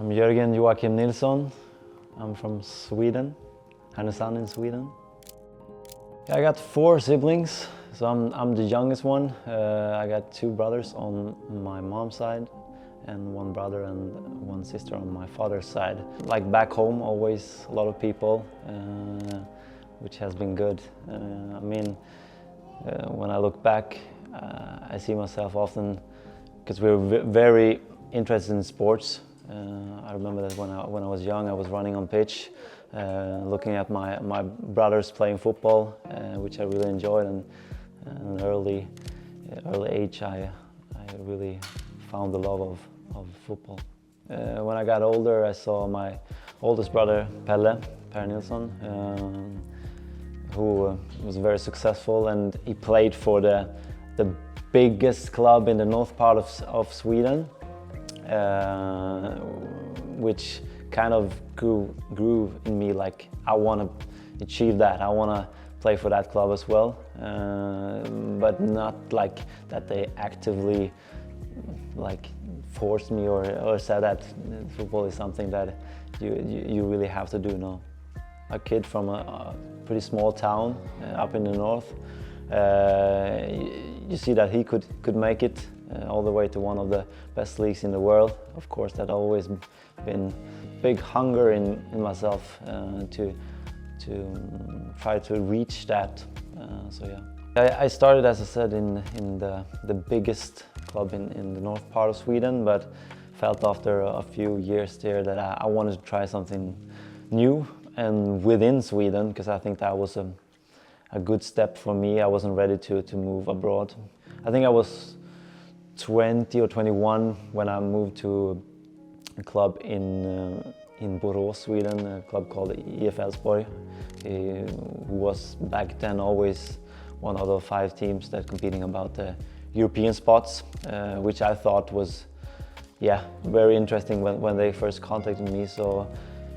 I'm Joakim Nilsson. I'm from Sweden, Härnösand in Sweden. Yeah, I got 4 siblings, so I'm the youngest one. I got 2 brothers on my mom's side and 1 brother and 1 sister on my father's side. Like back home, always a lot of people, which has been good. When I look back, I see myself often, because we were very interested in sports. I remember that when I was young, I was running on pitch, looking at my brothers playing football, which I really enjoyed, and at an early age I really found the love of football. When I got older, I saw my oldest brother, Per Nilsson, who was very successful, and he played for the biggest club in the north part of Sweden, which kind of grew in me, like I want to achieve that. I want to play for that club as well, but not like that they actively like forced me or said that football is something that you really have to do. No, a kid from a pretty small town up in the north, you see that he could make it all the way to one of the best leagues in the world. Of course, that always been big hunger in myself to try to reach that. So yeah, I started, as I said, in the biggest club in the north part of Sweden, but felt after a few years there that I wanted to try something new and within Sweden, because I think that was a good step for me. I wasn't ready to move abroad. I think I was 20 or 21 when I moved to a club in Borås, Sweden, a club called IF Elfsborg, who was back then always one of the 5 teams that competing about the European spots, which I thought was very interesting when they first contacted me. So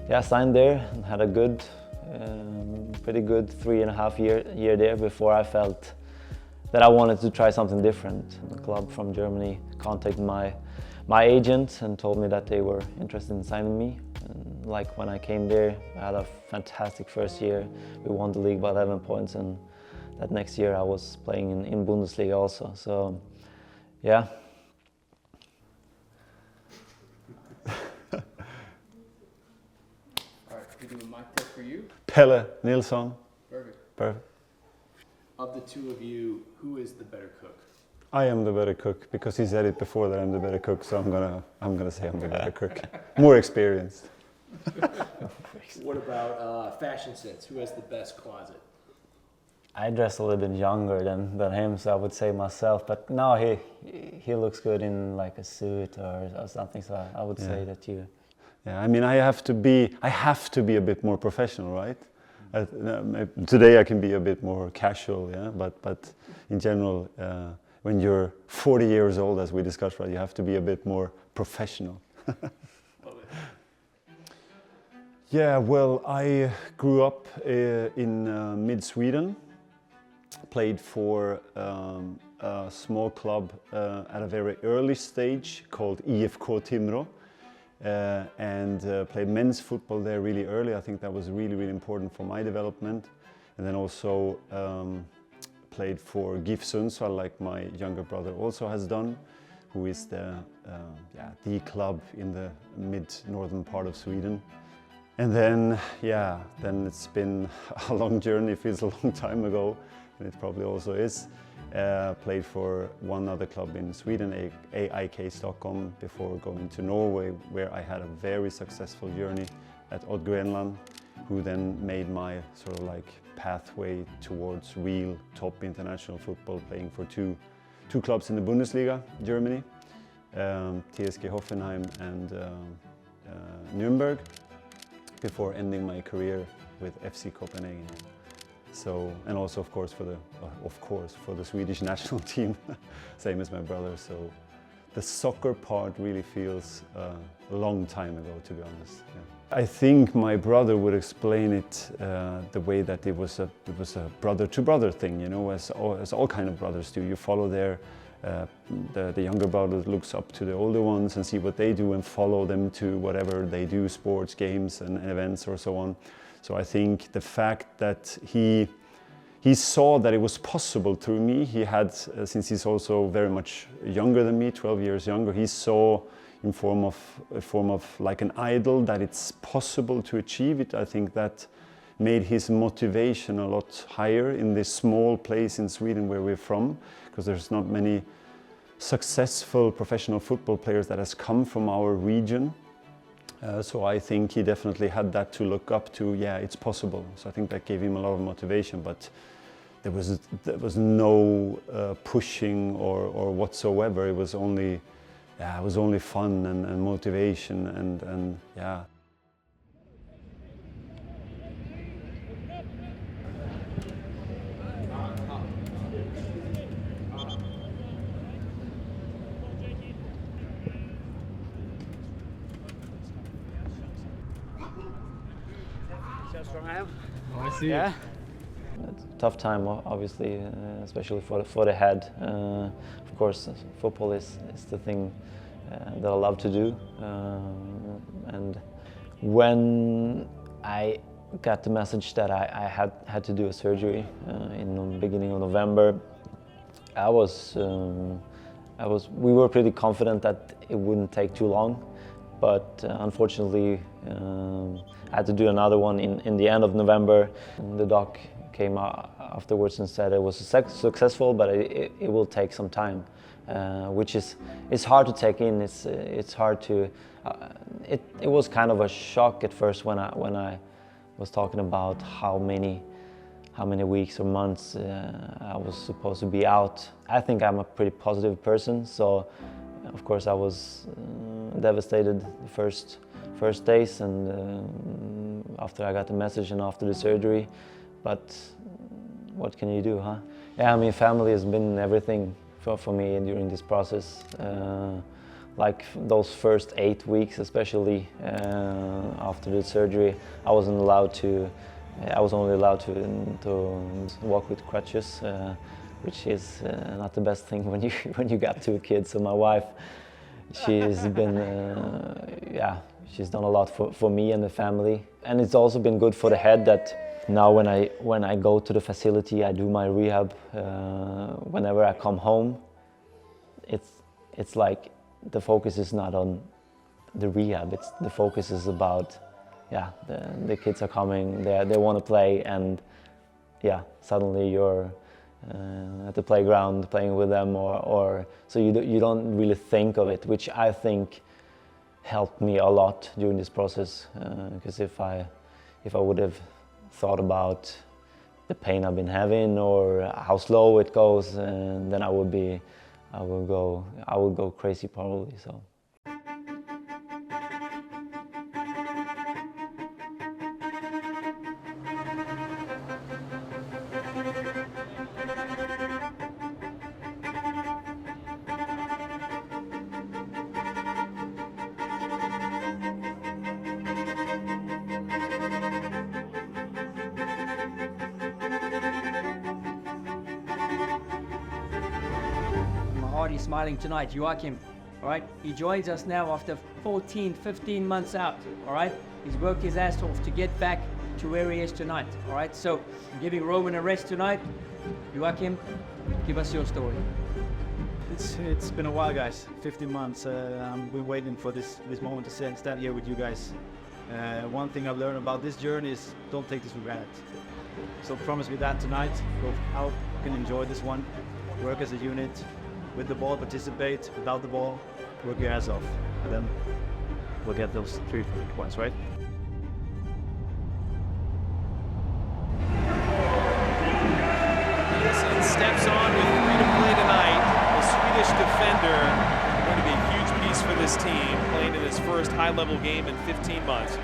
yeah, I signed there and had a pretty good 3.5 year there before I felt that I wanted to try something different. The club from Germany contacted my agent and told me that they were interested in signing me. And like when I came there, I had a fantastic first year. We won the league by 11 points, and that next year I was playing in Bundesliga also. So yeah. We do a mic test for you. Pelle Nilsson. Perfect. Of the 2 of you, who is the better cook? I am the better cook, because he said it before that I'm the better cook, so I'm gonna say I'm the better cook. More experienced. What about fashion sense? Who has the best closet? I dress a little bit younger than him, so I would say myself. But no, he looks good in like a suit or something. So I would say that you. Yeah, I mean, I have to be a bit more professional, right? Today I can be a bit more casual, yeah. But in general, when you're 40 years old, as we discussed, right, you have to be a bit more professional. Yeah, well, I grew up in mid-Sweden, played for a small club at a very early stage called IFK Timrå, and played men's football there really early. I think that was really important for my development. And then also played for GIF Sundsvall, like my younger brother also has done, who is the club in the mid-northern part of Sweden. And then, then it's been a long journey. It feels a long time ago, and it probably also is. Played for one other club in Sweden, AIK Stockholm, before going to Norway, where I had a very successful journey at Odd Grenland, who then made my sort of like pathway towards real top international football, playing for two clubs in the Bundesliga, Germany, TSG Hoffenheim and Nürnberg, before ending my career with FC Copenhagen. So, and also of course for the Swedish national team, same as my brother. So the soccer part really feels a long time ago, to be honest. Yeah. I think my brother would explain it the way that it was a brother-to-brother thing, you know, as all kind of brothers do. You follow their the younger brother looks up to the older ones and see what they do and follow them to whatever they do, sports, games and events or so on. So I think the fact that he saw that it was possible through me. He had, since he's also very much younger than me, 12 years younger, he saw in a form of like an idol that it's possible to achieve it. I think that made his motivation a lot higher in this small place in Sweden where we're from, because there's not many successful professional football players that has come from our region. So I think he definitely had that to look up to. Yeah, it's possible. So I think that gave him a lot of motivation, but there was no pushing or whatsoever. It was only fun and motivation and yeah. I see. Yeah. It's a tough time, obviously, especially for the head. Of course, football is the thing that I love to do. And when I got the message that I had to do a surgery in the beginning of November, we were pretty confident that it wouldn't take too long. But unfortunately, I had to do another one in the end of November. And the doc came out afterwards and said it was successful, but it will take some time, which it's hard to take in. It's hard to. It was kind of a shock at first when I was talking about how many weeks or months I was supposed to be out. I think I'm a pretty positive person, so of course I was devastated the first days and after I got the message and after the surgery. But what can you do, huh? Yeah, I mean, family has been everything for me during this process. Like those first 8 weeks, especially after the surgery, I was only allowed to walk with crutches, which is not the best thing when you got 2 kids. So my wife, she's been, she's done a lot for me and the family, and it's also been good for the head that now when I go to the facility, I do my rehab. Whenever I come home, it's like the focus is not on the rehab. The focus is about, the kids are coming, they want to play, and suddenly you're at the playground playing with them, or so you don't really think of it, which I think helped me a lot during this process. Because if I would have thought about the pain I've been having or how slow it goes, then I would go crazy probably. So. He's smiling tonight, Joakim, all right? He joins us now after 14, 15 months out, all right? He's worked his ass off to get back to where he is tonight, all right? So, I'm giving Roman a rest tonight. Joakim, give us your story. It's been a while, guys. 15 months. I've been waiting for this moment to stand here with you guys. One thing I've learned about this journey is don't take this for granted. So promise me that tonight. Go out, you can enjoy this one. Work as a unit. With the ball, participate. Without the ball, work your ass off. And then we'll get those 3 points, right? Nilsson steps on with 3 to play tonight. The Swedish defender going to be a huge piece for this team, playing in his first high-level game in 15 months.